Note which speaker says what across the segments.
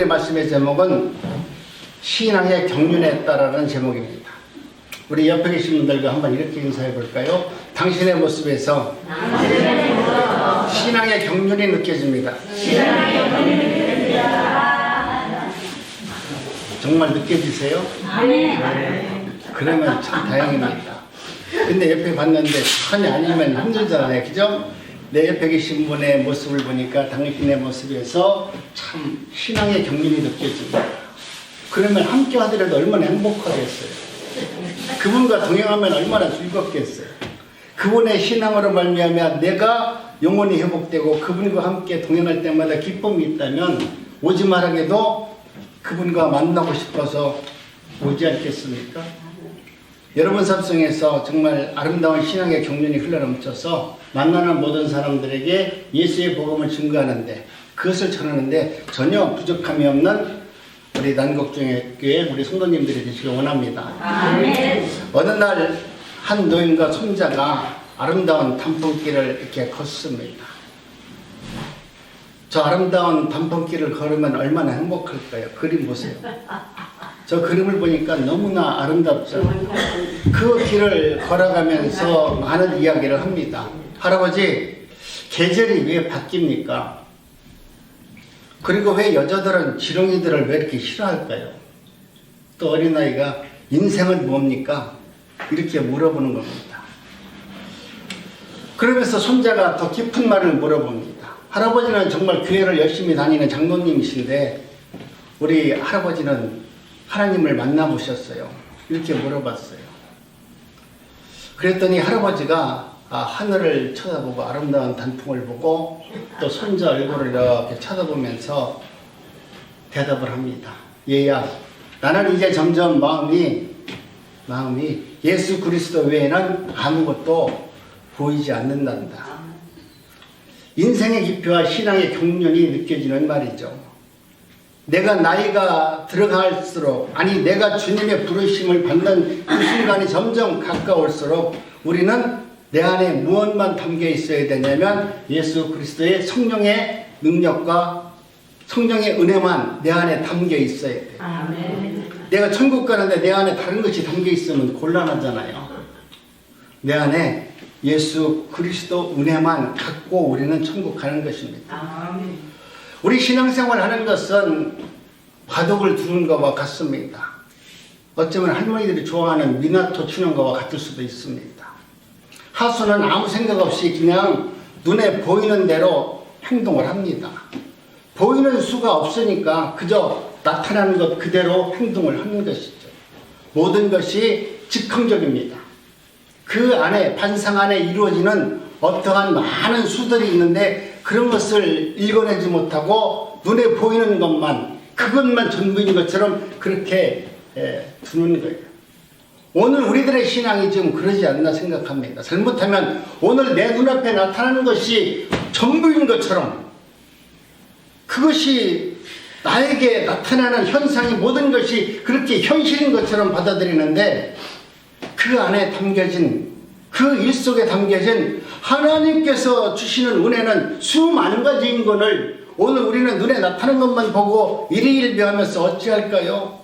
Speaker 1: 말씀의 제목은 신앙의 경륜에 따라는 제목입니다. 우리 옆에 계신 분들과 한번 이렇게 인사해 볼까요? 당신의 모습에서 신앙의 경륜이 느껴집니다. 정말 느껴지세요? 그러면 참 다행입니다. 근데 옆에 봤는데 전혀 아니면 힘들잖아요. 그죠? 내 옆에 계신 분의 모습을 보니까 당신의 모습에서 참 신앙의 경륜이 느껴집니다. 그러면 함께 하더라도 얼마나 행복하겠어요. 그분과 동행하면 얼마나 즐겁겠어요. 그분의 신앙으로 말미암아 내가 영혼이 회복되고 그분과 함께 동행할 때마다 기쁨이 있다면 오지 말하게도 그분과 만나고 싶어서 오지 않겠습니까? 여러분 삶 속에서 정말 아름다운 신앙의 경륜이 흘러넘쳐서 만나는 모든 사람들에게 예수의 복음을 증거하는데 그것을 전하는데 전혀 부족함이 없는 우리 난곡중교회 우리 성도님들이 되시길 원합니다. 어느 날 한 노인과 손자가 아름다운 단풍길을 이렇게 걷습니다. 저 아름다운 단풍길을 걸으면 얼마나 행복할까요? 그림 보세요. 저 그림을 보니까 너무나 아름답죠. 그 길을 걸어가면서 많은 이야기를 합니다. 할아버지, 계절이 왜 바뀝니까? 그리고 왜 여자들은 지렁이들을 왜 이렇게 싫어할까요? 또 어린아이가 인생은 뭡니까? 이렇게 물어보는 겁니다. 그러면서 손자가 더 깊은 말을 물어봅니다. 할아버지는 정말 교회를 열심히 다니는 장로님이신데 우리 할아버지는 하나님을 만나보셨어요? 이렇게 물어봤어요. 그랬더니 할아버지가 하늘을 쳐다보고 아름다운 단풍을 보고 또 손자 얼굴을 이렇게 쳐다보면서 대답을 합니다. 얘야, 나는 이제 점점 마음이 예수 그리스도 외에는 아무것도 보이지 않는단다. 인생의 깊이와 신앙의 경륜이 느껴지는 말이죠. 내가 나이가 들어갈수록 내가 주님의 부르심을 받는 그 순간이 점점 가까울수록 우리는 내 안에 무엇만 담겨 있어야 되냐면 예수 그리스도의 성령의 능력과 성령의 은혜만 내 안에 담겨 있어야 돼요. 아멘. 내가 천국 가는데 내 안에 다른 것이 담겨 있으면 곤란하잖아요. 내 안에 예수 그리스도 은혜만 갖고 우리는 천국 가는 것입니다. 아멘. 우리 신앙생활 하는 것은 바둑을 두는 것과 같습니다. 어쩌면 할머니들이 좋아하는 미나토 치는 것과 같을 수도 있습니다. 하수는 아무 생각 없이 그냥 눈에 보이는 대로 행동을 합니다. 보이는 수가 없으니까 그저 나타나는 것 그대로 행동을 하는 것이죠. 모든 것이 즉흥적입니다. 그 안에 반상 안에 이루어지는 어떠한 많은 수들이 있는데 그런 것을 읽어내지 못하고 눈에 보이는 것만 그것만 전부인 것처럼 그렇게 두는 거예요. 오늘 우리들의 신앙이 지금 그러지 않나 생각합니다. 잘못하면 오늘 내 눈앞에 나타나는 것이 전부인 것처럼 그것이 나에게 나타나는 현상이 모든 것이 그렇게 현실인 것처럼 받아들이는데 그 안에 담겨진 그 일 속에 담겨진 하나님께서 주시는 은혜는 수많은 가지인 것을 오늘 우리는 눈에 나타나는 것만 보고 일희일비하면서 어찌할까요?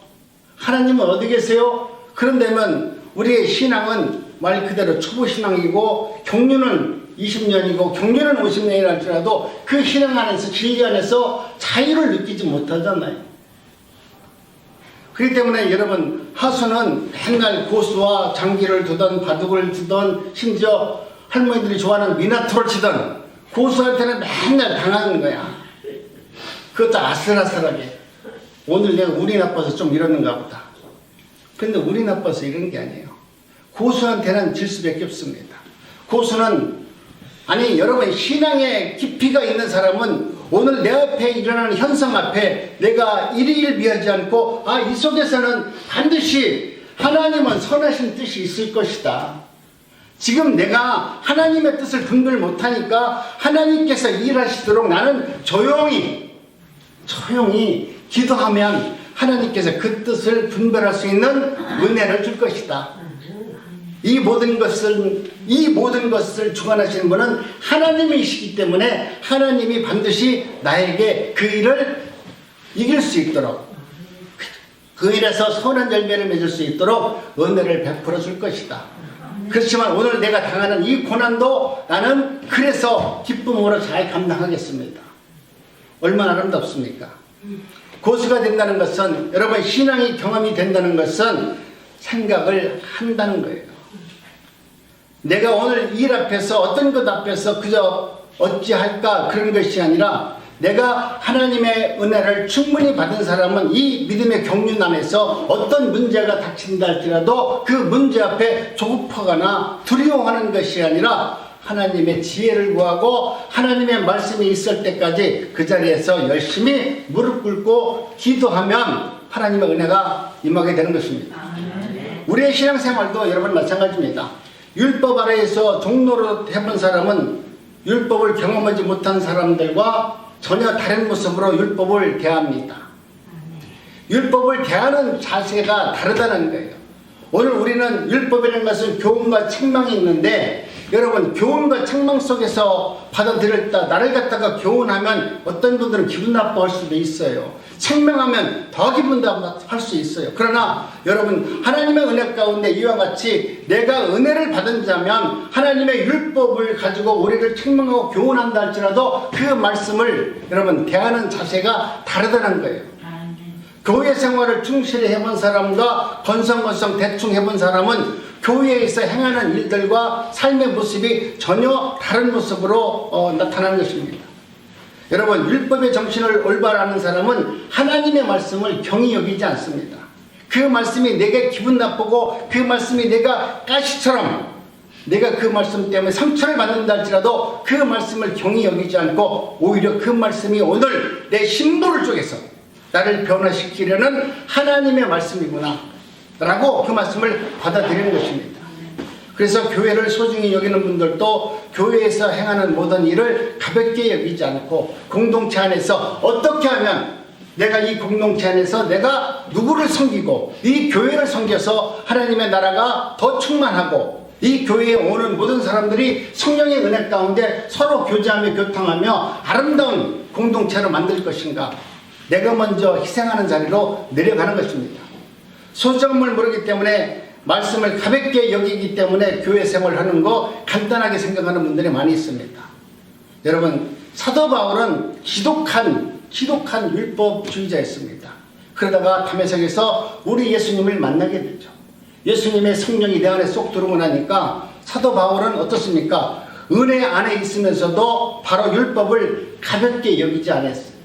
Speaker 1: 하나님은 어디 계세요? 그런다면 우리의 신앙은 말 그대로 초보신앙이고 경륜은 20년이고 경륜은 50년이라 할지라도 그 신앙 안에서 진리 안에서 자유를 느끼지 못하잖아요. 그렇기 때문에 여러분 하수는 맨날 고수와 장기를 두던 바둑을 두던 심지어 할머니들이 좋아하는 미나토를 치던 고수한테는 맨날 당하는 거야. 그것도 아슬아슬하게. 오늘 내가 운이 나빠서 좀 이러는가 보다. 근데 운이 나빠서 이런 게 아니에요. 고수한테는 질 수밖에 없습니다. 고수는 여러분 신앙의 깊이가 있는 사람은 오늘 내 앞에 일어나는 현상 앞에 내가 일희일비하지 않고 이 속에서는 반드시 하나님은 선하신 뜻이 있을 것이다. 지금 내가 하나님의 뜻을 분별 못하니까 하나님께서 일하시도록 나는 조용히 기도하면 하나님께서 그 뜻을 분별할 수 있는 은혜를 줄 것이다. 이 모든 것을 주관하시는 분은 하나님이시기 때문에 하나님이 반드시 나에게 그 일을 이길 수 있도록 그 일에서 선한 열매를 맺을 수 있도록 은혜를 베풀어 줄 것이다. 그렇지만 오늘 내가 당하는 이 고난도 나는 그래서 기쁨으로 잘 감당하겠습니다. 얼마나 아름답습니까? 고수가 된다는 것은, 여러분 신앙이 경험이 된다는 것은 생각을 한다는 거예요. 내가 오늘 일 앞에서 어떤 것 앞에서 그저 어찌할까 그런 것이 아니라 내가 하나님의 은혜를 충분히 받은 사람은 이 믿음의 경륜 안에서 어떤 문제가 닥친다 할지라도 그 문제 앞에 조급하거나 두려워하는 것이 아니라 하나님의 지혜를 구하고 하나님의 말씀이 있을 때까지 그 자리에서 열심히 무릎 꿇고 기도하면 하나님의 은혜가 임하게 되는 것입니다. 우리의 신앙생활도 여러분 마찬가지입니다. 율법 아래에서 종로로 해본 사람은 율법을 경험하지 못한 사람들과 전혀 다른 모습으로 율법을 대합니다. 율법을 대하는 자세가 다르다는 거예요. 오늘 우리는 율법이라는 것은 교훈과 책망이 있는데, 여러분 교훈과 책망 속에서 받아들일 때 나를 갖다가 교훈하면 어떤 분들은 기분 나빠할 수도 있어요. 책망하면 더 기분 나빠할 수 있어요. 그러나 여러분 하나님의 은혜 가운데 이와 같이 내가 은혜를 받은 자면 하나님의 율법을 가지고 우리를 책망하고 교훈한다 할지라도 그 말씀을 여러분 대하는 자세가 다르다는 거예요. 교회 생활을 충실히 해본 사람과 건성건성 대충 해본 사람은 교회에서 행하는 일들과 삶의 모습이 전혀 다른 모습으로 나타나는 것입니다. 여러분 율법의 정신을 올바로 아는 사람은 하나님의 말씀을 경히 여기지 않습니다. 그 말씀이 내게 기분 나쁘고 그 말씀이 내가 가시처럼 내가 그 말씀 때문에 상처를 받는다 할지라도 그 말씀을 경히 여기지 않고 오히려 그 말씀이 오늘 내 심부를 쪼개서 나를 변화시키려는 하나님의 말씀이구나 라고 그 말씀을 받아들이는 것입니다. 그래서 교회를 소중히 여기는 분들도 교회에서 행하는 모든 일을 가볍게 여기지 않고 공동체 안에서 어떻게 하면 내가 이 공동체 안에서 내가 누구를 섬기고 이 교회를 섬겨서 하나님의 나라가 더 충만하고 이 교회에 오는 모든 사람들이 성령의 은혜 가운데 서로 교제하며 교통하며 아름다운 공동체로 만들 것인가, 내가 먼저 희생하는 자리로 내려가는 것입니다. 소정을 모르기 때문에 말씀을 가볍게 여기기 때문에 교회 생활을 하는 거 간단하게 생각하는 분들이 많이 있습니다. 여러분 사도 바울은 지독한 율법주의자였습니다. 그러다가 다메섹에서 우리 예수님을 만나게 되죠. 예수님의 성령이 내 안에 쏙 들어오고 나니까 사도 바울은 어떻습니까? 은혜 안에 있으면서도 바로 율법을 가볍게 여기지 않았어요.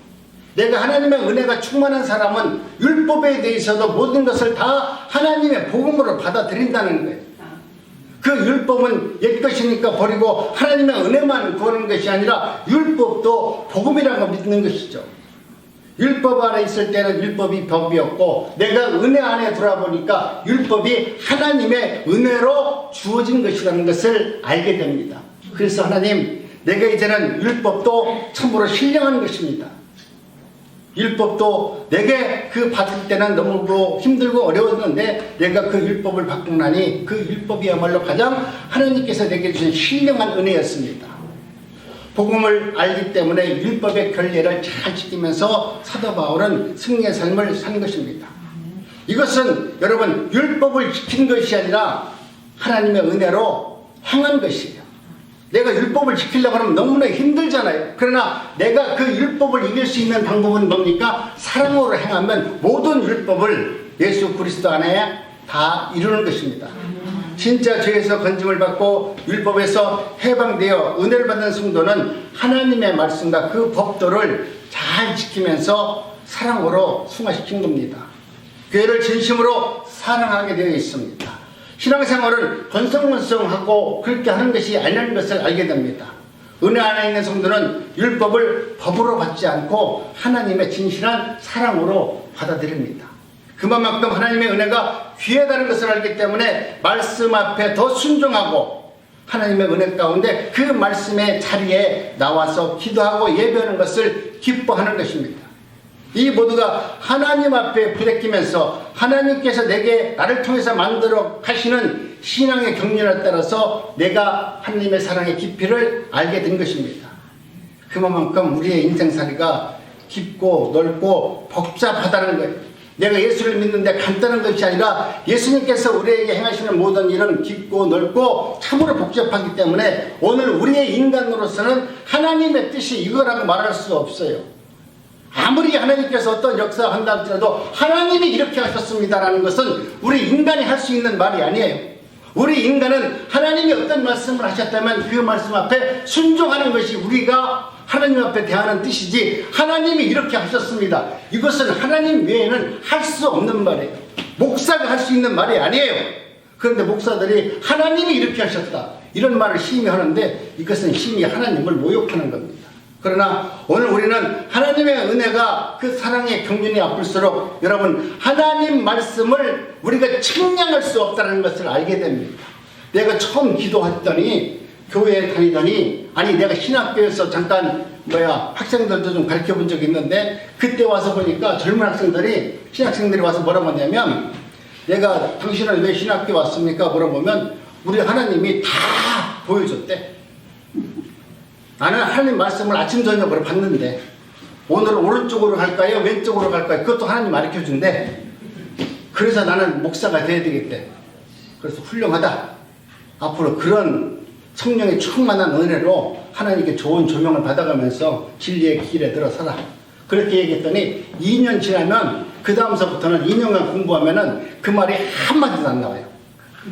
Speaker 1: 내가 하나님의 은혜가 충만한 사람은 율법에 대해서도 모든 것을 다 하나님의 복음으로 받아들인다는 거예요. 그 율법은 옛것이니까 버리고 하나님의 은혜만 구하는 것이 아니라 율법도 복음이라고 믿는 것이죠. 율법 안에 있을 때는 율법이 법이었고 내가 은혜 안에 돌아보니까 율법이 하나님의 은혜로 주어진 것이라는 것을 알게 됩니다. 그래서 하나님, 내가 이제는 율법도 참으로 신령한 것입니다. 율법도 내게 그 받을 때는 너무 힘들고 어려웠는데 내가 그 율법을 받고 나니 그 율법이야말로 가장 하나님께서 내게 주신 신령한 은혜였습니다. 복음을 알기 때문에 율법의 결례를 잘 지키면서 사도 바울은 승리의 삶을 산 것입니다. 이것은 여러분 율법을 지킨 것이 아니라 하나님의 은혜로 행한 것이에요. 내가 율법을 지키려고 하면 너무나 힘들잖아요. 그러나 내가 그 율법을 이길 수 있는 방법은 뭡니까? 사랑으로 행하면 모든 율법을 예수 그리스도 안에 다 이루는 것입니다. 진짜 죄에서 건짐을 받고 율법에서 해방되어 은혜를 받는 성도는 하나님의 말씀과 그 법도를 잘 지키면서 사랑으로 승화시킨 겁니다. 교회를 진심으로 사랑하게 되어 있습니다. 신앙생활은 건성건성하고 그렇게 하는 것이 아니라는 것을 알게 됩니다. 은혜 안에 있는 성도는 율법을 법으로 받지 않고 하나님의 진실한 사랑으로 받아들입니다. 그만큼 하나님의 은혜가 귀하다는 것을 알기 때문에 말씀 앞에 더 순종하고 하나님의 은혜 가운데 그 말씀의 자리에 나와서 기도하고 예배하는 것을 기뻐하는 것입니다. 이 모두가 하나님 앞에 부대끼면서 하나님께서 내게 나를 통해서 만들어 가시는 신앙의 경륜에 따라서 내가 하나님의 사랑의 깊이를 알게 된 것입니다. 그만큼 우리의 인생살이가 깊고 넓고 복잡하다는 거예요. 내가 예수를 믿는데 간단한 것이 아니라 예수님께서 우리에게 행하시는 모든 일은 깊고 넓고 참으로 복잡하기 때문에 오늘 우리의 인간으로서는 하나님의 뜻이 이거라고 말할 수 없어요. 아무리 하나님께서 어떤 역사를 한다 할지라도 하나님이 이렇게 하셨습니다라는 것은 우리 인간이 할 수 있는 말이 아니에요. 우리 인간은 하나님이 어떤 말씀을 하셨다면 그 말씀 앞에 순종하는 것이 우리가 하나님 앞에 대하는 뜻이지, 하나님이 이렇게 하셨습니다, 이것은 하나님 외에는 할 수 없는 말이에요. 목사가 할 수 있는 말이 아니에요. 그런데 목사들이 하나님이 이렇게 하셨다 이런 말을 심히 하는데 이것은 심히 하나님을 모욕하는 겁니다. 그러나 오늘 우리는 하나님의 은혜가 그 사랑의 경륜이 아플수록 여러분 하나님 말씀을 우리가 측량할 수 없다는 것을 알게 됩니다. 내가 처음 기도했더니 교회에 다니더니 아니 내가 신학교에서 잠깐 학생들도 좀 가르쳐 본 적이 있는데 그때 와서 보니까 젊은 학생들이 신학생들이 와서 뭐라고 하냐면 내가 당신은 왜 신학교 왔습니까? 물어보면 우리 하나님이 다 보여줬대. 나는 하나님 말씀을 아침 저녁으로 봤는데 오늘은 오른쪽으로 갈까요? 왼쪽으로 갈까요? 그것도 하나님 가르쳐준대. 그래서 나는 목사가 돼야 되겠대. 그래서 훌륭하다. 앞으로 그런 성령의 충만한 은혜로 하나님께 좋은 조명을 받아가면서 진리의 길에 들어서라. 그렇게 얘기했더니 2년 지나면 그 다음서부터는 2년간 공부하면은 그 말이 한마디도 안 나와요.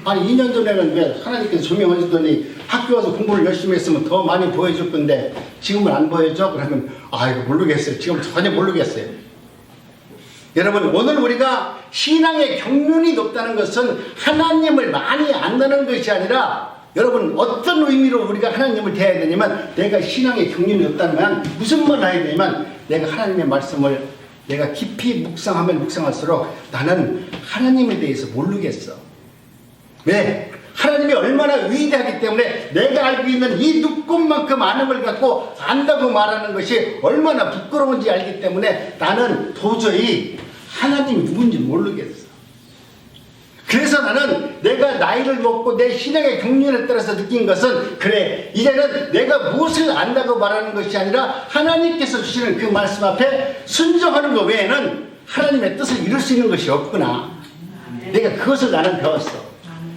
Speaker 1: 아니 2년 전에는 왜 하나님께서 조명해 주더니 학교 와서 공부를 열심히 했으면 더 많이 보여줄 건데 지금은 안 보여줘? 그러면 이거 모르겠어요. 지금 전혀 모르겠어요. 여러분 오늘 우리가 신앙의 경륜이 높다는 것은 하나님을 많이 안다는 것이 아니라 여러분 어떤 의미로 우리가 하나님을 대해야 되냐면 내가 신앙의 경륜이 없다면 무슨 말을 해야 되냐면 내가 하나님의 말씀을 내가 깊이 묵상하면 묵상할수록 나는 하나님에 대해서 모르겠어. 왜? 하나님이 얼마나 위대하기 때문에 내가 알고 있는 이 눈꽃만큼 아는 걸 갖고 안다고 말하는 것이 얼마나 부끄러운지 알기 때문에 나는 도저히 하나님이 누군지 모르겠어. 그래서 나는 내가 나이를 먹고 내 신앙의 경륜에 따라서 느낀 것은 그래 이제는 내가 무엇을 안다고 말하는 것이 아니라 하나님께서 주시는 그 말씀 앞에 순종하는 것 외에는 하나님의 뜻을 이룰 수 있는 것이 없구나. 내가 그것을 나는 배웠어.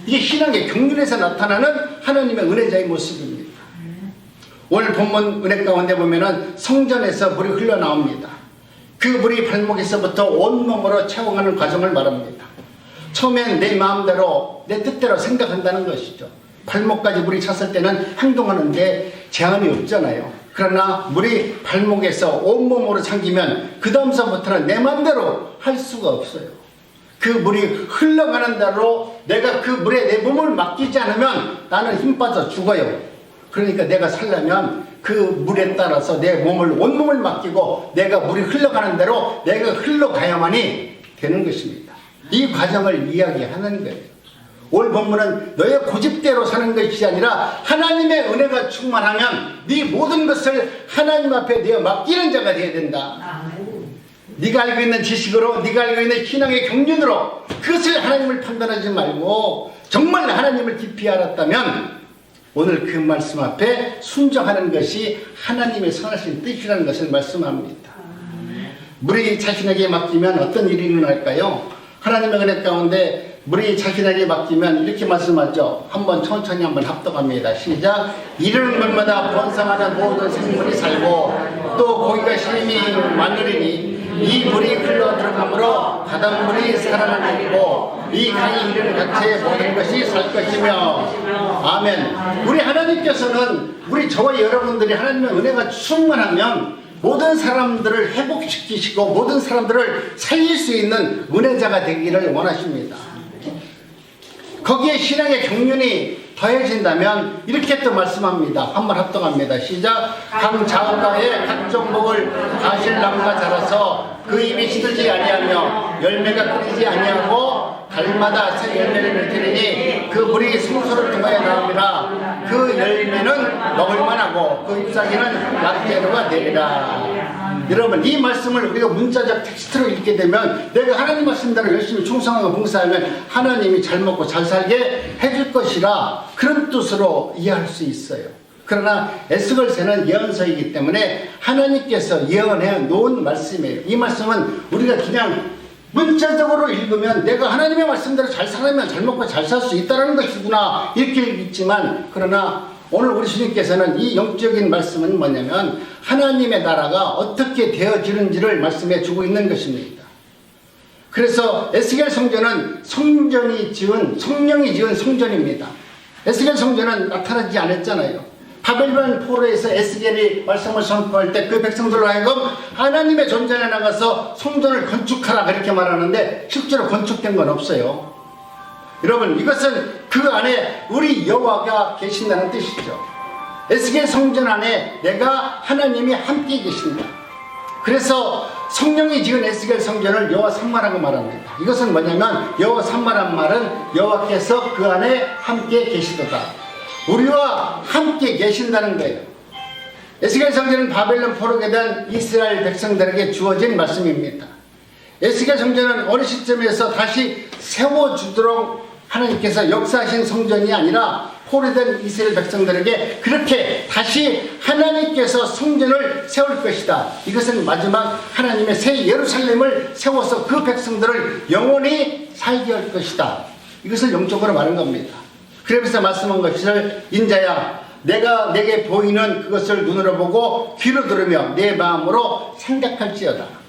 Speaker 1: 이게 신앙의 경륜에서 나타나는 하나님의 은혜자의 모습입니다. 오늘 본문 은혜 가운데 보면은 성전에서 물이 흘러나옵니다. 그 물이 발목에서부터 온몸으로 채워가는 과정을 말합니다. 처음엔 내 마음대로 내 뜻대로 생각한다는 것이죠. 발목까지 물이 찼을 때는 행동하는데 제한이 없잖아요. 그러나 물이 발목에서 온몸으로 잠기면 그 다음서부터는 내 마음대로 할 수가 없어요. 그 물이 흘러가는 대로 내가 그 물에 내 몸을 맡기지 않으면 나는 힘 빠져 죽어요. 그러니까 내가 살려면 그 물에 따라서 내 몸을 온몸을 맡기고 내가 물이 흘러가는 대로 내가 흘러가야만이 되는 것입니다. 이 과정을 이야기하는 거예요. 오늘 본문은 너의 고집대로 사는 것이 아니라 하나님의 은혜가 충만하면 네 모든 것을 하나님 앞에 내어 맡기는 자가 되어야 된다. 네가 알고 있는 지식으로 네가 알고 있는 신앙의 경륜으로 그것을 하나님을 판단하지 말고 정말 하나님을 깊이 알았다면 오늘 그 말씀 앞에 순종하는 것이 하나님의 선하신 뜻이라는 것을 말씀합니다. 물이 자신에게 맡기면 어떤 일이 일어날까요? 하나님의 은혜 가운데 물이 자신에게 맡기면 이렇게 말씀하죠. 한번 천천히 한번 합독합니다. 시작. 이르는 것마다 번성하는 모든 생물이 살고 또 고기가 심히 많으리니 이 물이 흘러 들어가므로 바닷물이 살아나고 이 강이 이르는 각체의 모든 것이 살 것이며. 아멘. 우리 하나님께서는 우리 저와 여러분들이 하나님의 은혜가 충만하면 모든 사람들을 회복시키시고 모든 사람들을 살릴 수 있는 은혜자가 되기를 원하십니다. 거기에 신앙의 경륜이 더해진다면 이렇게 또 말씀합니다. 한번 합동합니다. 시작. 강 좌우가에 각종 목을 가실나무가 자라서 그 잎이 시들지 아니하며 열매가 끊이지 아니하고 달마다 새 열매를 맺으리니 그 물이 성소를 통하여 나옵니다. 그 열매는 먹을만하고 그 잎사귀는 약재료가 되리라. 여러분 이 말씀을 우리가 문자적 텍스트로 읽게 되면 내가 하나님 말씀대로 열심히 충성하고 봉사하면 하나님이 잘 먹고 잘 살게 해줄 것이라 그런 뜻으로 이해할 수 있어요. 그러나 에스겔서는 예언서이기 때문에 하나님께서 예언해 놓은 말씀이에요. 이 말씀은 우리가 그냥 문자적으로 읽으면 내가 하나님의 말씀대로 잘 살면 잘 먹고 잘 살 수 있다는 것이구나 이렇게 읽지만, 그러나 오늘 우리 주님께서는 이 영적인 말씀은 뭐냐면 하나님의 나라가 어떻게 되어지는지를 말씀해 주고 있는 것입니다. 그래서 에스겔 성전은 성령이 지은 성전입니다. 에스겔 성전은 나타나지 않았잖아요. 바벨론 포로에서 에스겔이 말씀을 선포할 때 그 백성들로 하여금 하나님의 존전에 나가서 성전을 건축하라 그렇게 말하는데 실제로 건축된 건 없어요. 여러분, 이것은 그 안에 우리 여호와가 계신다는 뜻이죠. 에스겔 성전 안에 내가 하나님이 함께 계신다. 그래서 성령이 지은 에스겔 성전을 여호와 산마라고 말합니다. 이것은 뭐냐면 여호와 산마란 말은 여호와께서 그 안에 함께 계시도다. 우리와 함께 계신다는 거예요. 에스겔 성전은 바벨론 포로에 대한 이스라엘 백성들에게 주어진 말씀입니다. 에스겔 성전은 어느 시점에서 다시 세워주도록 하나님께서 역사하신 성전이 아니라 포로된 이스라엘 백성들에게 그렇게 다시 하나님께서 성전을 세울 것이다. 이것은 마지막 하나님의 새 예루살렘을 세워서 그 백성들을 영원히 살게 할 것이다. 이것을 영적으로 말한 겁니다. 그러면서 말씀한 것을 인자야 내가 내게 보이는 그것을 눈으로 보고 귀로 들으며 내 마음으로 생각할지어다.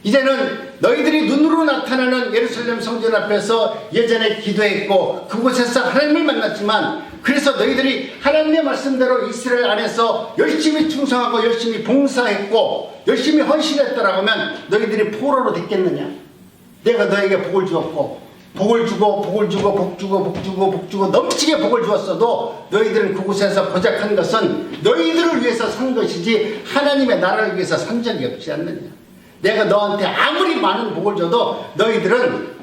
Speaker 1: 이제는 너희들이 눈으로 나타나는 예루살렘 성전 앞에서 예전에 기도했고 그곳에서 하나님을 만났지만, 그래서 너희들이 하나님의 말씀대로 이스라엘 안에서 열심히 충성하고 열심히 봉사했고 열심히 헌신했다라고 하면 너희들이 포로로 됐겠느냐? 내가 너에게 복을 주었고 복을 주고 복을 주고 복 주고 복 주고 복 주고 넘치게 복을 주었어도 너희들은 그곳에서 고작한 것은 너희들을 위해서 산 것이지 하나님의 나라를 위해서 산 적이 없지 않느냐? 내가 너한테 아무리 많은 복을 줘도 너희들은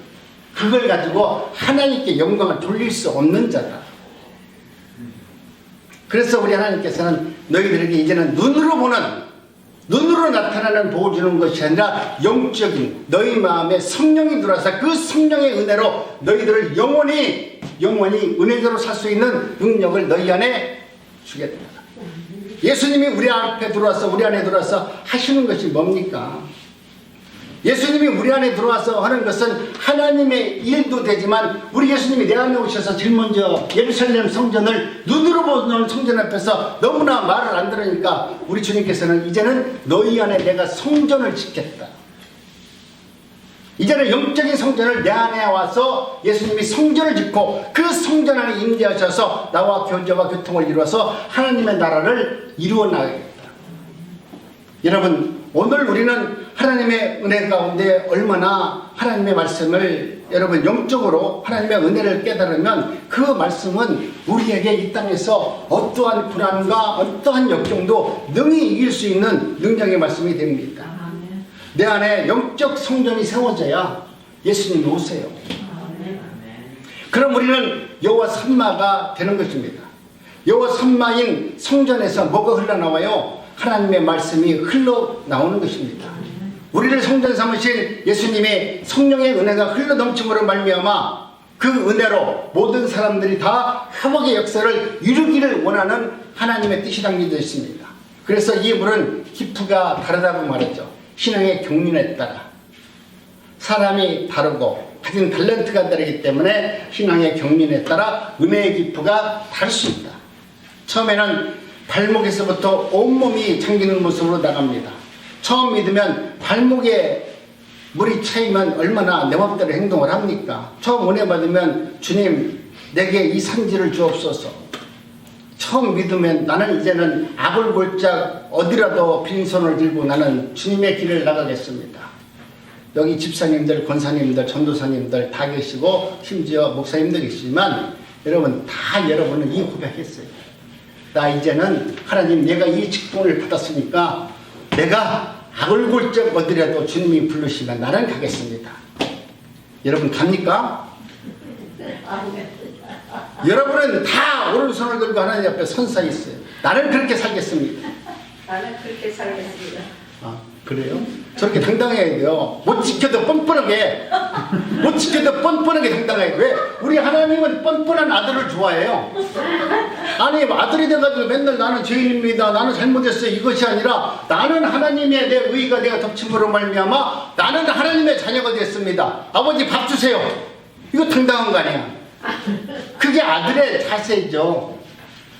Speaker 1: 그걸 가지고 하나님께 영광을 돌릴 수 없는 자다. 그래서 우리 하나님께서는 너희들에게 이제는 눈으로 나타나는 복을 주는 것이 아니라 영적인 너희 마음에 성령이 들어와서 그 성령의 은혜로 너희들을 영원히 은혜대로 살 수 있는 능력을 너희 안에 주겠다. 예수님이 우리 안에 들어와서 하시는 것이 뭡니까? 예수님이 우리 안에 들어와서 하는 것은 하나님의 일도 되지만, 우리 예수님이 내 안에 오셔서 제일 먼저 예루살렘 성전을 눈으로 보는 성전 앞에서 너무나 말을 안 들으니까 우리 주님께서는 이제는 너희 안에 내가 성전을 짓겠다. 이제는 영적인 성전을 내 안에 와서 예수님이 성전을 짓고 그 성전 안에 임재하셔서 나와 교제와 교통을 이루어서 하나님의 나라를 이루어 나가겠다. 여러분, 오늘 우리는 하나님의 은혜 가운데 얼마나 하나님의 말씀을 여러분 영적으로 하나님의 은혜를 깨달으면 그 말씀은 우리에게 이 땅에서 어떠한 불안과 어떠한 역경도 능히 이길 수 있는 능력의 말씀이 됩니다. 내 안에 영적 성전이 세워져야 예수님이 오세요. 그럼 우리는 여호와 산마가 되는 것입니다. 여호와 산마인 성전에서 뭐가 흘러나와요? 하나님의 말씀이 흘러나오는 것입니다. 우리를 성전 삼으신 예수님의 성령의 은혜가 흘러넘침으로 말미암아 그 은혜로 모든 사람들이 다 회복의 역사를 이루기를 원하는 하나님의 뜻이 담겨져 있습니다. 그래서 이 물은 기프가 다르다고 말했죠. 신앙의 경륜에 따라 사람이 다르고 가진 탤런트가 다르기 때문에 신앙의 경륜에 따라 은혜의 기프가 다를 수 있다. 처음에는 발목에서부터 온몸이 잠기는 모습으로 나갑니다. 처음 믿으면 발목에 물이 차이면 얼마나 내 맘대로 행동을 합니까? 처음 은혜 받으면 주님 내게 이 산지를 주옵소서. 처음 믿으면 나는 이제는 아골골짝 어디라도 빈손을 들고 나는 주님의 길을 나가겠습니다. 여기 집사님들, 권사님들, 전도사님들 다 계시고 심지어 목사님도 계시지만 여러분 다 여러분은 이 고백했어요. 나 이제는 하나님 내가 이 직분을 받았으니까 내가 아골골짝 어디라도 주님이 부르시면 나는 가겠습니다. 여러분 갑니까? 여러분은 다 오른손을 들고 하나님 앞에 선사 있어요. 나는 그렇게 살겠습니다.
Speaker 2: 나는 그렇게 살겠습니다.
Speaker 1: 아, 그래요? 저렇게 당당해야 돼요. 못 지켜도 뻔뻔하게 못 지켜도 뻔뻔하게 당당해요. 왜? 우리 하나님은 뻔뻔한 아들을 좋아해요. 아니 아들이 돼가지고 맨날 나는 죄인입니다, 나는 잘못했어요, 이것이 아니라 나는 하나님의 내 의가 내가 덮침으로 말미암아 나는 하나님의 자녀가 됐습니다. 아버지 밥 주세요. 이거 당당한 거 아니야. 그게 아들의 자세죠.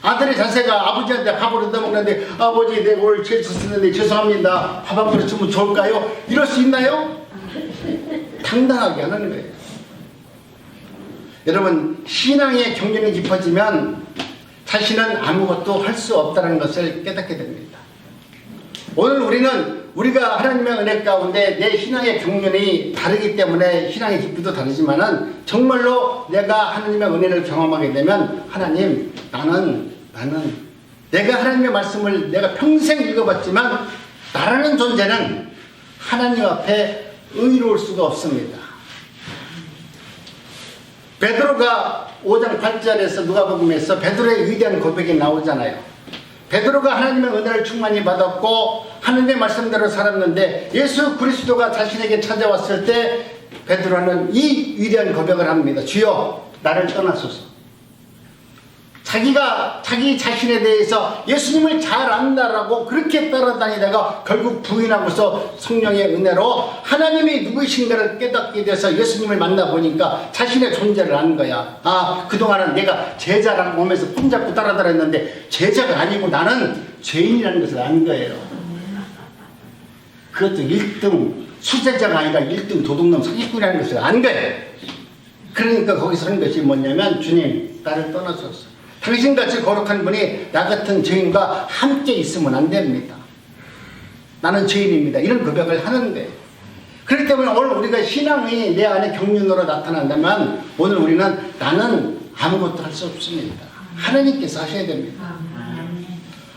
Speaker 1: 아들의 자세가 아버지한테 밥을 얻어먹는데 아버지 내가 오늘 죄졌었는데 죄송합니다, 밥 한 그릇 주면 좋을까요? 이럴 수 있나요? 당당하게 하는 거예요. 여러분, 신앙의 경륜이 깊어지면 자신은 아무것도 할 수 없다는 것을 깨닫게 됩니다. 오늘 우리가 하나님의 은혜 가운데 내 신앙의 경륜이 다르기 때문에 신앙의 깊이도 다르지만은 정말로 내가 하나님의 은혜를 경험하게 되면 하나님, 나는 내가 하나님의 말씀을 내가 평생 읽어봤지만 나라는 존재는 하나님 앞에 의로울 수가 없습니다. 베드로가 5장 8절에서 누가복음에서 베드로의 위대한 고백이 나오잖아요. 베드로가 하나님의 은혜를 충만히 받았고 하나님의 말씀대로 살았는데 예수 그리스도가 자신에게 찾아왔을 때 베드로는 이 위대한 고백을 합니다. 주여 나를 떠나소서. 자기 자신에 대해서 예수님을 잘 안다라고 그렇게 따라다니다가 결국 부인하고서 성령의 은혜로 하나님이 누구신가를 깨닫게 돼서 예수님을 만나보니까 자신의 존재를 안 거야. 아, 그동안은 내가 제자랑 몸에서 손잡고 따라다녔는데 제자가 아니고 나는 죄인이라는 것을 안 거예요. 그것도 1등 수제자가 아니라 1등 도둑놈 사기꾼이라는 것을 안 거예요. 그러니까 거기서 하는 것이 뭐냐면 주님 나를 떠나소서. 당신같이 거룩한 분이 나 같은 죄인과 함께 있으면 안 됩니다. 나는 죄인입니다. 이런 고백을 하는 거예요. 그렇기 때문에 오늘 우리가 신앙이 내 안에 경륜으로 나타난다면 오늘 우리는 나는 아무것도 할 수 없습니다. 하나님께서 하셔야 됩니다.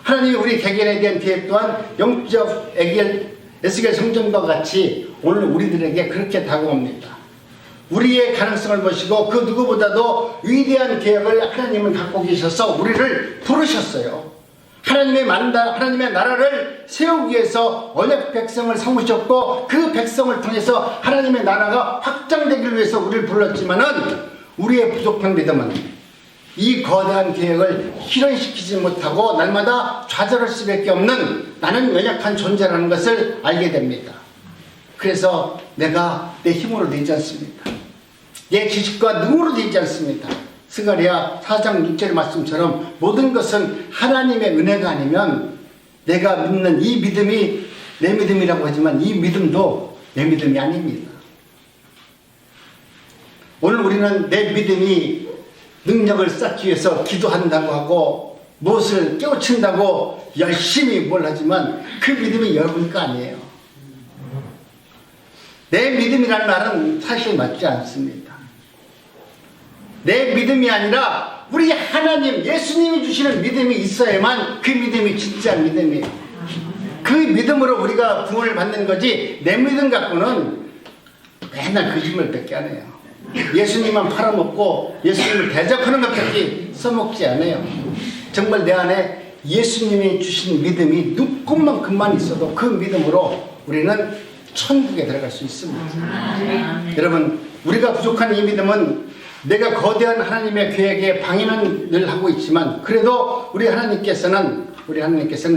Speaker 1: 하나님이 우리 개개인에 대한 계획 또한 영적 에스겔 성전과 같이 오늘 우리들에게 그렇게 다가옵니다. 우리의 가능성을 보시고 그 누구보다도 위대한 계획을 하나님은 갖고 계셔서 우리를 부르셨어요. 하나님의 나라를 세우기 위해서 언약 백성을 삼으셨고 그 백성을 통해서 하나님의 나라가 확장되기 위해서 우리를 불렀지만은 우리의 부족한 믿음은 이 거대한 계획을 실현시키지 못하고 날마다 좌절할 수밖에 없는 나는 연약한 존재라는 것을 알게 됩니다. 그래서 내가 내 힘으로 되지 않습니다. 내 지식과 능으로 되지 않습니다. 스가랴 4장 6절 말씀처럼 모든 것은 하나님의 은혜가 아니면 내가 믿는 이 믿음이 내 믿음이라고 하지만 이 믿음도 내 믿음이 아닙니다. 오늘 우리는 내 믿음이 능력을 쌓기 위해서 기도한다고 하고 무엇을 깨우친다고 열심히 뭘 하지만 그 믿음이 여러분 거 아니에요. 내 믿음이라는 말은 사실 맞지 않습니다. 내 믿음이 아니라 우리 하나님 예수님이 주시는 믿음이 있어야만 그 믿음이 진짜 믿음이에요. 그 믿음으로 우리가 구원을 받는 거지 내 믿음 갖고는 맨날 거짓말밖에 안 해요. 예수님만 팔아먹고 예수님을 대적하는 것밖에 써먹지 않아요. 정말 내 안에 예수님이 주신 믿음이 눈꼽만큼만 있어도 그 믿음으로 우리는 천국에 들어갈 수 있습니다. 여러분, 우리가 부족한 이 믿음은 내가 거대한 하나님의 계획에 방해는 늘 하고 있지만 그래도 우리 하나님께서는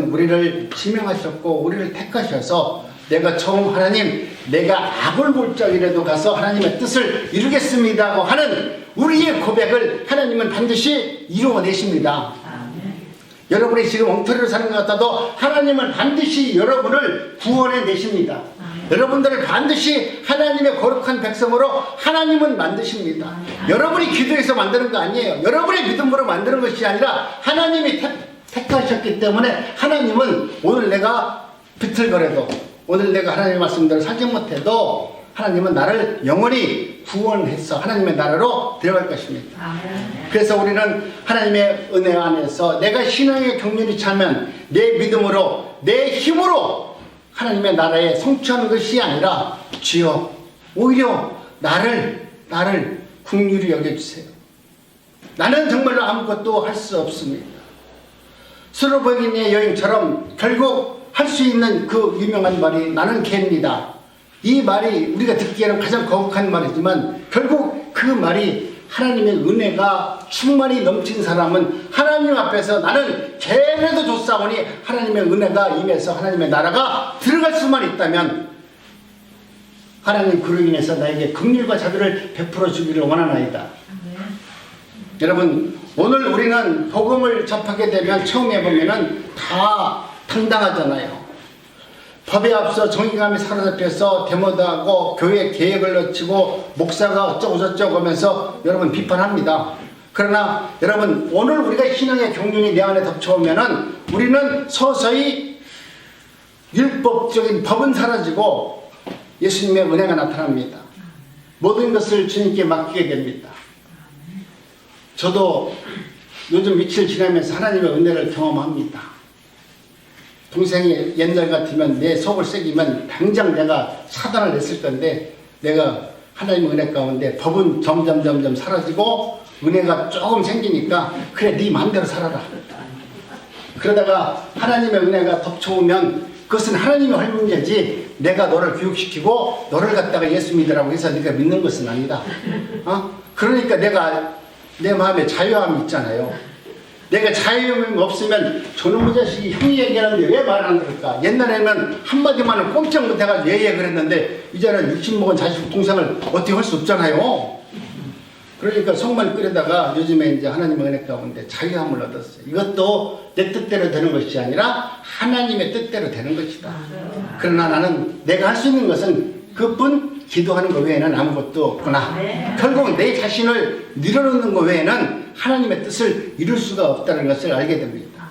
Speaker 1: 우리를 지명하셨고 우리를 택하셔서 내가 처음 하나님 내가 악을 골짜기라도 가서 하나님의 뜻을 이루겠습니다 하는 우리의 고백을 하나님은 반드시 이루어내십니다. 여러분이 지금 엉터리로 사는 것 같아도 하나님은 반드시 여러분을 구원해내십니다. 여러분들을 반드시 하나님의 거룩한 백성으로 하나님은 만드십니다. 여러분이 기도해서 만드는 거 아니에요. 여러분의 믿음으로 만드는 것이 아니라 하나님이 택하셨기 때문에 하나님은 오늘 내가 비틀거려도 오늘 내가 하나님의 말씀대로 살지 못해도 하나님은 나를 영원히 구원해서 하나님의 나라로 데려갈 것입니다. 그래서 우리는 하나님의 은혜 안에서 내가 신앙의 경륜이 차면 내 믿음으로 내 힘으로 하나님의 나라에 성취하는 것이 아니라 주여 오히려 나를 긍휼히 여겨주세요. 나는 정말로 아무것도 할 수 없습니다. 스로베니아 여행처럼 결국 할 수 있는 그 유명한 말이 나는 개입니다. 이 말이 우리가 듣기에는 가장 거북한 말이지만 결국 그 말이 하나님의 은혜가 충만히 넘친 사람은 하나님 앞에서 나는 걔네도 좋사오니 하나님의 은혜가 임해서 하나님의 나라가 들어갈 수만 있다면 하나님 그로 인해서 나에게 긍휼과 자비를 베풀어 주기를 원하나이다. 여러분, 오늘 우리는 복음을 접하게 되면 처음에 보면은 다 당당하잖아요. 법에 앞서 정의감이 사로잡혀서 데모도 하고 교회 계획을 놓치고 목사가 어쩌고 저쩌고 하면서 여러분 비판합니다. 그러나 여러분, 오늘 우리가 신앙의 경륜이 내 안에 덮쳐오면은 우리는 서서히 율법적인 법은 사라지고 예수님의 은혜가 나타납니다. 모든 것을 주님께 맡기게 됩니다. 저도 요즘 며칠 지나면서 하나님의 은혜를 경험합니다. 동생이 옛날 같으면 내 속을 새기면 당장 내가 사단을 냈을 건데 내가 하나님의 은혜 가운데 법은 점점 사라지고 은혜가 조금 생기니까 그래 네 마음대로 살아라. 그러다가 하나님의 은혜가 덮쳐오면 그것은 하나님의 할 문제지 내가 너를 교육시키고 너를 갖다가 예수 믿으라고 해서 네가 믿는 것은 아니다. 그러니까 내가 내 마음에 자유함이 있잖아요. 내가 자유함이 없으면 저놈의 자식이 형이 얘기하는데 왜 말 안 들을까? 옛날에는 한마디만은 꼼짝 못해가지고 그랬는데 이제는 60 먹은 자식 동생을 어떻게 할 수 없잖아요. 그러니까 속만 끓여다가 요즘에 이제 하나님의 은혜 가운데 자유함을 얻었어요. 이것도 내 뜻대로 되는 것이 아니라 하나님의 뜻대로 되는 것이다. 그러나 나는 내가 할 수 있는 것은 그뿐 기도하는 것 외에는 아무것도 없구나. 결국 내 자신을 밀어넣는 것 외에는 하나님의 뜻을 이룰 수가 없다는 것을 알게 됩니다.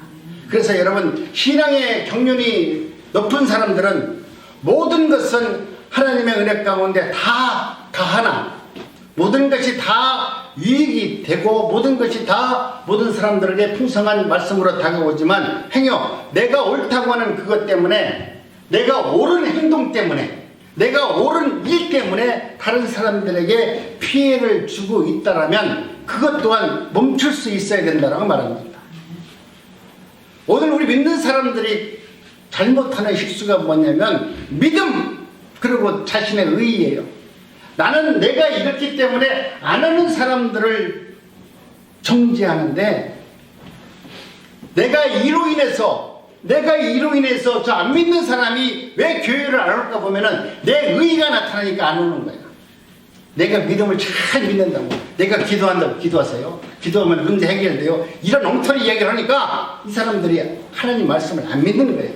Speaker 1: 그래서 여러분, 신앙의 경륜이 높은 사람들은 모든 것은 하나님의 은혜 가운데 다 하나, 모든 것이 다 유익이 되고 모든 것이 다 모든 사람들에게 풍성한 말씀으로 다가오지만 행여 내가 옳다고 하는 그것 때문에, 내가 옳은 행동 때문에, 내가 옳은 일 때문에 다른 사람들에게 피해를 주고 있다라면 그것 또한 멈출 수 있어야 된다고 말합니다. 오늘 우리 믿는 사람들이 잘못하는 실수가 뭐냐면 믿음 그리고 자신의 의의예요. 나는 내가 이렇기 때문에 안 하는 사람들을 정죄하는데 내가 이로 인해서 저 안 믿는 사람이 왜 교회를 안 올까 보면은 내 의의가 나타나니까 안 오는 거야. 내가 믿음을 잘 믿는다고, 내가 기도한다고 기도하세요. 기도하면 문제 해결돼요. 이런 엉터리 얘기를 하니까 이 사람들이 하나님 말씀을 안 믿는 거예요.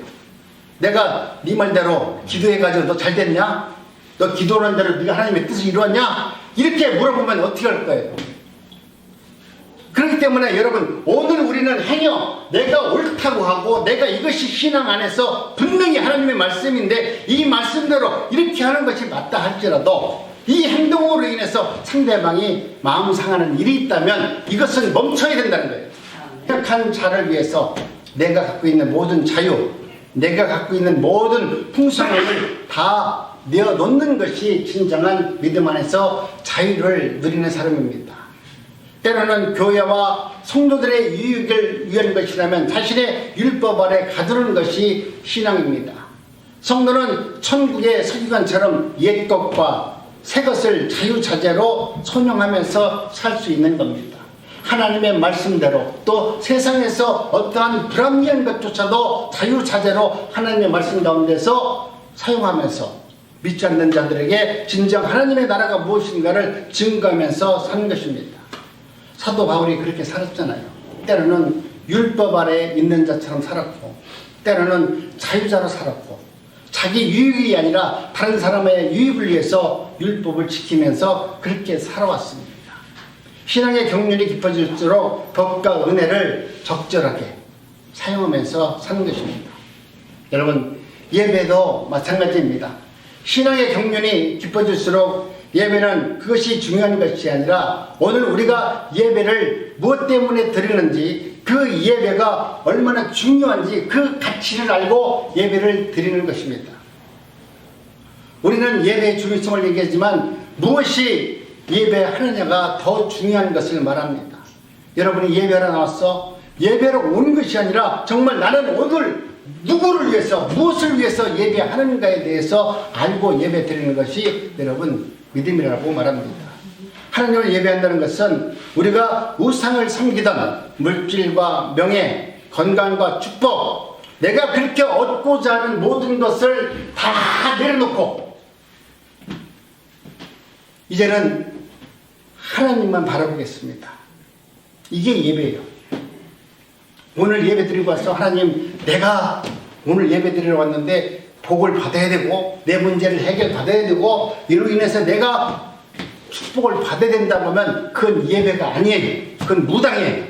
Speaker 1: 내가 네 말대로 기도해가지고 너 잘 됐냐? 너 기도하는 대로 네가 하나님의 뜻을 이루었냐? 이렇게 물어보면 어떻게 할 거예요? 그렇기 때문에 여러분, 오늘 우리는 행여 내가 옳다고 하고 내가 이것이 신앙 안에서 분명히 하나님의 말씀인데 이 말씀대로 이렇게 하는 것이 맞다 할지라도 이 행동으로 인해서 상대방이 마음 상하는 일이 있다면 이것은 멈춰야 된다는 거예요. 택한 자를 위해서 내가 갖고 있는 모든 자유, 내가 갖고 있는 모든 풍성함을 다 내어놓는 것이 진정한 믿음 안에서 자유를 누리는 사람입니다. 때로는 교회와 성도들의 유익을 위한 것이라면 자신의 율법 아래 가두는 것이 신앙입니다. 성도는 천국의 서기관처럼 옛 것과 새 것을 자유자재로 선용하면서 살 수 있는 겁니다. 하나님의 말씀대로, 또 세상에서 어떠한 불합리한 것조차도 자유자재로 하나님의 말씀 가운데서 사용하면서 믿지 않는 자들에게 진정 하나님의 나라가 무엇인가를 증거하면서 사는 것입니다. 사도 바울이 그렇게 살았잖아요. 때로는 율법 아래 있는 자처럼 살았고, 때로는 자유자로 살았고, 자기 유익이 아니라 다른 사람의 유익을 위해서 율법을 지키면서 그렇게 살아왔습니다. 신앙의 경륜이 깊어질수록 법과 은혜를 적절하게 사용하면서 사는 것입니다. 여러분, 예배도 마찬가지입니다. 신앙의 경륜이 깊어질수록 예배는 그것이 중요한 것이 아니라 오늘 우리가 예배를 무엇 때문에 드리는지, 그 예배가 얼마나 중요한지 그 가치를 알고 예배를 드리는 것입니다. 우리는 예배의 중요성을 얘기하지만 무엇이 예배하느냐가 더 중요한 것을 말합니다. 여러분이 예배하러 나왔어? 예배로 온 것이 아니라 정말 나는 오늘 누구를 위해서 무엇을 위해서 예배하는가에 대해서 알고 예배 드리는 것이 여러분 믿음이라고 말합니다. 하나님을 예배한다는 것은 우리가 우상을 섬기던 물질과 명예, 건강과 축복, 내가 그렇게 얻고자 하는 모든 것을 다 내려놓고 이제는 하나님만 바라보겠습니다. 이게 예배예요. 오늘 예배 드리고 와서 하나님, 내가 오늘 예배 드리러 왔는데 복을 받아야 되고 내 문제를 해결받아야 되고 이로 인해서 내가 축복을 받아야 된다고 하면 그건 예배가 아니에요. 그건 무당이에요.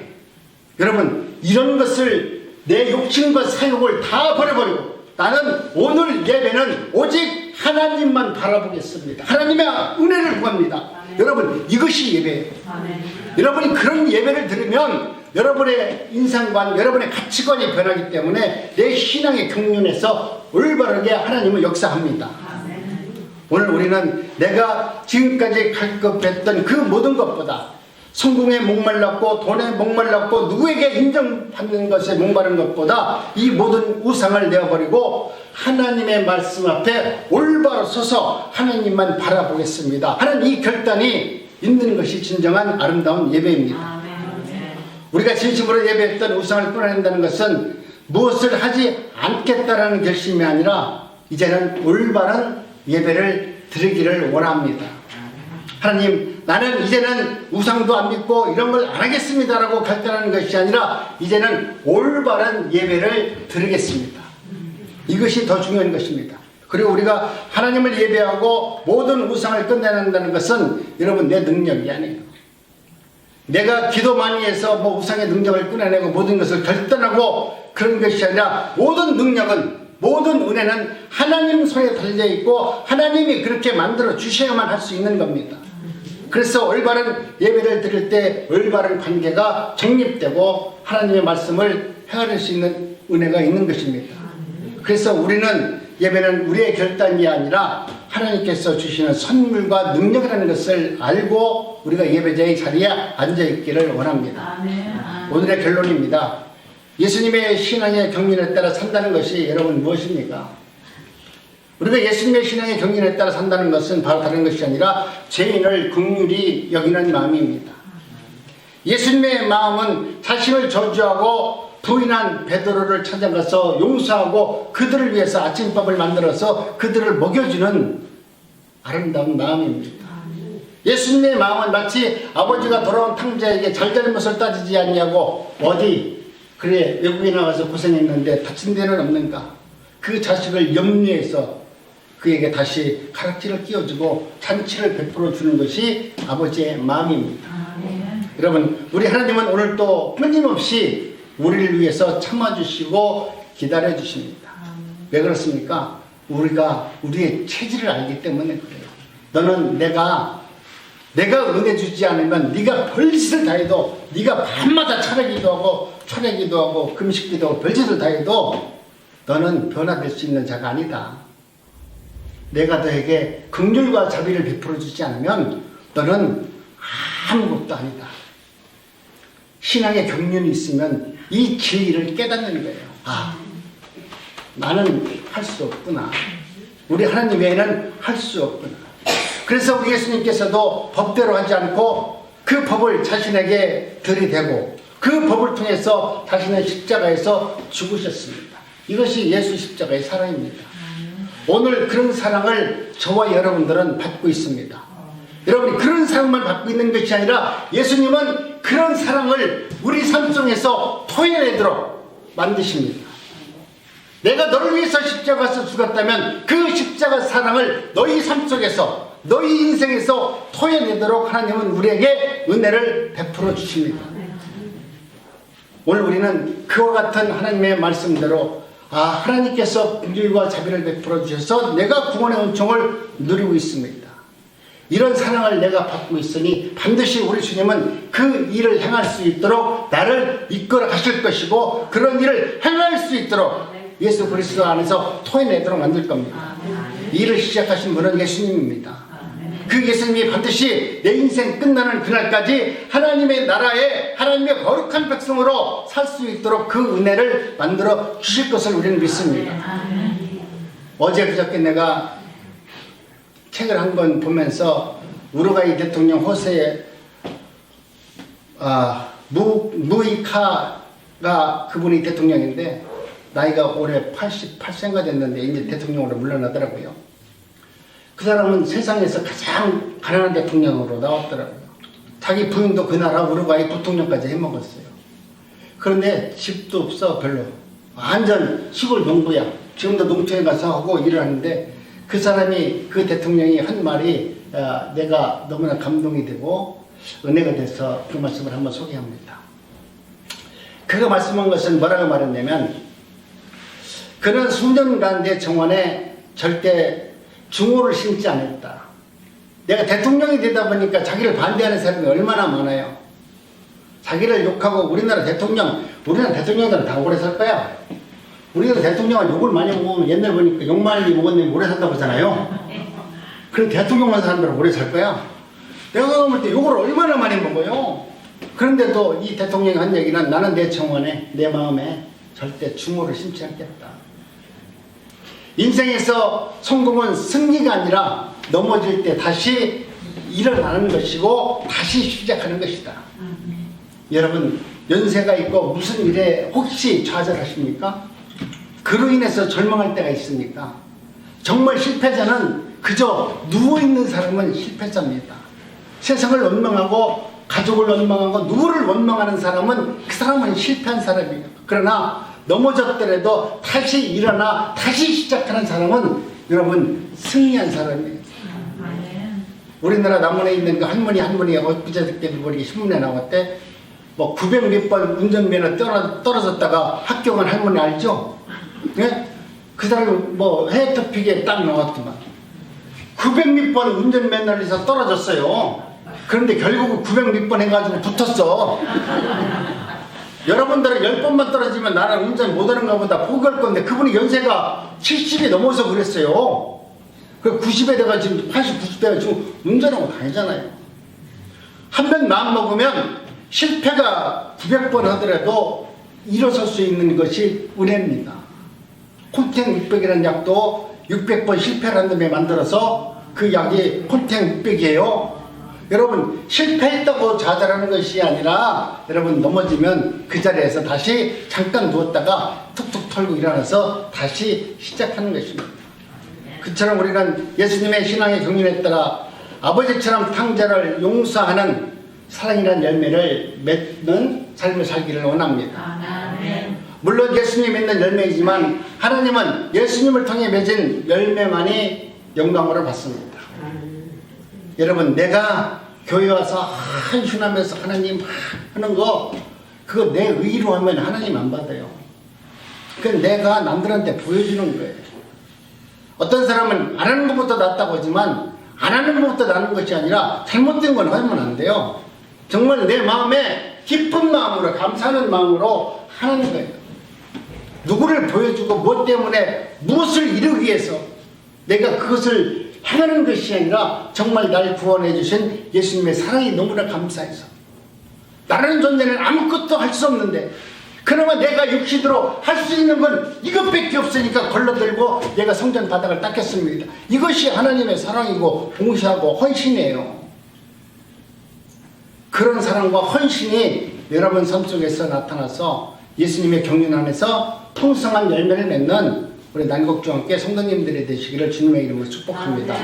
Speaker 1: 여러분, 이런 것을 내 욕심과 사욕을 다 버려버리고 나는 오늘 예배는 오직 하나님만 바라보겠습니다. 하나님의 은혜를 구합니다. 여러분, 이것이 예배예요. 여러분이 그런 예배를 들으면 여러분의 인상관, 여러분의 가치관이 변하기 때문에 내 신앙의 경륜에서 올바르게 하나님은 역사합니다. 오늘 우리는 내가 지금까지 갈급했던 그 모든 것보다 성공에 목말랐고 돈에 목말랐고 누구에게 인정받는 것에 목마른 것보다 이 모든 우상을 내어버리고 하나님의 말씀 앞에 올바로 서서 하나님만 바라보겠습니다 하는 이 결단이 있는 것이 진정한 아름다운 예배입니다. 우리가 진심으로 예배했던 우상을 끊어낸다는 것은 무엇을 하지 않겠다라는 결심이 아니라 이제는 올바른 예배를 드리기를 원합니다. 하나님, 나는 이제는 우상도 안 믿고 이런 걸 안 하겠습니다라고 결단하는 것이 아니라 이제는 올바른 예배를 드리겠습니다. 이것이 더 중요한 것입니다. 그리고 우리가 하나님을 예배하고 모든 우상을 끝내는다는 것은 여러분 내 능력이 아니에요. 내가 기도 많이 해서 뭐 우상의 능력을 끊어내고 모든 것을 결단하고 그런 것이 아니라 모든 능력은, 모든 은혜는 하나님 손에 달려있고 하나님이 그렇게 만들어 주셔야만 할 수 있는 겁니다. 그래서 올바른 예배를 드릴 때 올바른 관계가 정립되고 하나님의 말씀을 헤아릴 수 있는 은혜가 있는 것입니다. 그래서 우리는 예배는 우리의 결단이 아니라 하나님께서 주시는 선물과 능력이라는 것을 알고 우리가 예배자의 자리에 앉아있기를 원합니다. 오늘의 결론입니다. 예수님의 신앙의 경륜에 따라 산다는 것이 여러분 무엇입니까? 우리가 예수님의 신앙의 경륜에 따라 산다는 것은 바로 다른 것이 아니라 죄인을 긍휼히 여기는 마음입니다. 예수님의 마음은 자신을 저주하고 부인한 베드로를 찾아가서 용서하고 그들을 위해서 아침밥을 만들어서 그들을 먹여주는 아름다운 마음입니다. 예수님의 마음은 마치 아버지가 돌아온 탕자에게 잘잘못을 따지지 않냐고 어디 그래 외국에 나가서 고생했는데 다친 데는 없는가, 그 자식을 염려해서 그에게 다시 가락지를 끼워주고 잔치를 베풀어 주는 것이 아버지의 마음입니다. 여러분, 우리 하나님은 오늘 또 끊임없이 우리를 위해서 참아주시고 기다려주십니다. 왜 그렇습니까? 우리가 우리의 체질을 알기 때문에 그래요. 너는 내가 은혜 주지 않으면 네가 별짓을 다 해도, 네가 밤마다 차례기도 하고 금식기도 하고 별짓을 다 해도 너는 변화될 수 있는 자가 아니다. 내가 너에게 긍휼과 자비를 베풀어 주지 않으면 너는 아무것도 아니다. 신앙의 경륜이 있으면 이 진리를 깨닫는 거예요. 아, 나는 할 수 없구나. 우리 하나님 외에는 할 수 없구나. 그래서 우리 예수님께서도 법대로 하지 않고 그 법을 자신에게 들이대고 그 법을 통해서 자신의 십자가에서 죽으셨습니다. 이것이 예수 십자가의 사랑입니다. 오늘 그런 사랑을 저와 여러분들은 받고 있습니다. 여러분이 그런 사랑만 받고 있는 것이 아니라 예수님은 그런 사랑을 우리 삶 속에서 토해내도록 만드십니다. 내가 너를 위해서 십자가에서 죽었다면 그 십자가 사랑을 너희 삶 속에서, 너희 인생에서 토해내도록 하나님은 우리에게 은혜를 베풀어 주십니다. 오늘 우리는 그와 같은 하나님의 말씀대로 하나님께서 긍휼과 자비를 베풀어 주셔서 내가 구원의 은총을 누리고 있습니다. 이런 사랑을 내가 받고 있으니 반드시 우리 주님은 그 일을 행할 수 있도록 나를 이끌어 가실 것이고 그런 일을 행할 수 있도록 예수 그리스도 안에서 토해내도록 만들 겁니다. 이 일을 시작하신 분은 예수님입니다. 그 예수님이 반드시 내 인생 끝나는 그날까지 하나님의 나라에 하나님의 거룩한 백성으로 살 수 있도록 그 은혜를 만들어 주실 것을 우리는 믿습니다. 어제 그저께 내가 책을 한 권 보면서 우루과이 대통령 호세 무이카가 그분이 대통령인데 나이가 올해 88세가 됐는데 이제 대통령으로 물러나더라고요. 그 사람은 세상에서 가장 가난한 대통령으로 나왔더라고요. 자기 부인도 그 나라 우루과이 부통령까지 해먹었어요. 그런데 집도 없어 별로. 완전 시골 농부야. 지금도 농촌에 가서 하고 일을 하는데 그 사람이 그 대통령이 한 말이 내가 너무나 감동이 되고 은혜가 돼서 그 말씀을 한번 소개합니다. 그가 말씀한 것은 뭐라고 말했냐면 그는 수년간 내 정원에 절대 중호를 심지 않았다. 내가 대통령이 되다 보니까 자기를 반대하는 사람이 얼마나 많아요. 자기를 욕하고 우리나라 대통령들은 다 오래 살 거야. 우리나라 대통령은 욕을 많이 먹으면 옛날 보니까 욕 많이 먹었는데 오래 산다고 하잖아요. 그럼 대통령만 사람들은 오래 살 거야. 내가 볼 때 욕을 얼마나 많이 먹어요. 그런데도 이 대통령이 한 얘기는 나는 내 정원에 내 마음에 절대 중호를 심지 않겠다. 인생에서 성공은 승리가 아니라 넘어질 때 다시 일어나는 것이고 다시 시작하는 것이다. 여러분 연세가 있고 무슨 일에 혹시 좌절하십니까? 그로 인해서 절망할 때가 있습니까? 정말 실패자는 그저 누워있는 사람은 실패자입니다. 세상을 원망하고 가족을 원망하고 누구를 원망하는 사람은 그 사람은 실패한 사람이에요. 그러나 넘어졌더라도 다시 일어나 다시 시작하는 사람은 여러분 승리한 사람이에요. 우리나라 남원에 있는 그 할머니 엊그저께 우리 신문에 나왔대. 뭐 900몇 번 운전면허 떨어졌다가 합격한 할머니 알죠? 네? 그 사람이 뭐 해외토픽에 딱 나왔더만 900몇 번 운전면허에서 떨어졌어요. 그런데 결국은 900몇 번 해가지고 붙었어. 여러분들은 10번만 떨어지면 나는 운전 못하는가 보다 포기할 건데 그분이 연세가 70이 넘어서 그랬어요. 그 90에 돼가 지금 80, 90대가 지금 운전하고 다니잖아요. 한 번 마음 먹으면 실패가 900번 하더라도 일어설 수 있는 것이 은혜입니다. 콘탱 600이라는 약도 600번 실패를 한 다음에 만들어서 그 약이 콘탱 600이에요. 여러분 실패했다고 좌절하는 것이 아니라 여러분 넘어지면 그 자리에서 다시 잠깐 누웠다가 툭툭 털고 일어나서 다시 시작하는 것입니다. 그처럼 우리는 예수님의 신앙의 경륜에 따라 아버지처럼 탕자를 용서하는 사랑이라는 열매를 맺는 삶을 살기를 원합니다. 물론 예수님 믿는 열매이지만 하나님은 예수님을 통해 맺은 열매만이 영광으로 받습니다. 여러분 내가 교회 와서 한순하면서 하나님 하는 거 그거 내 의로 하면 하나님 안 받아요. 그건 내가 남들한테 보여주는 거예요. 어떤 사람은 안 하는 것보다 낫다고 하지만 안 하는 것보다 나는 것이 아니라 잘못된 건 하면 안 돼요. 정말 내 마음에 기쁜 마음으로 감사하는 마음으로 하는 거예요. 누구를 보여주고 무엇 때문에 무엇을 이루기 위해서 내가 그것을 행하는 것이 아니라 정말 날 구원해 주신 예수님의 사랑이 너무나 감사해서 나라는 존재는 아무것도 할 수 없는데 그나마 내가 육신으로 할 수 있는 건 이것밖에 없으니까 걸러들고 내가 성전 바닥을 닦였습니다. 이것이 하나님의 사랑이고 봉사하고 헌신이에요. 그런 사랑과 헌신이 여러분 삶 속에서 나타나서 예수님의 경륜 안에서 풍성한 열매를 맺는 우리 난곡중학교 성도님들이 되시기를 주님의 이름으로 축복합니다.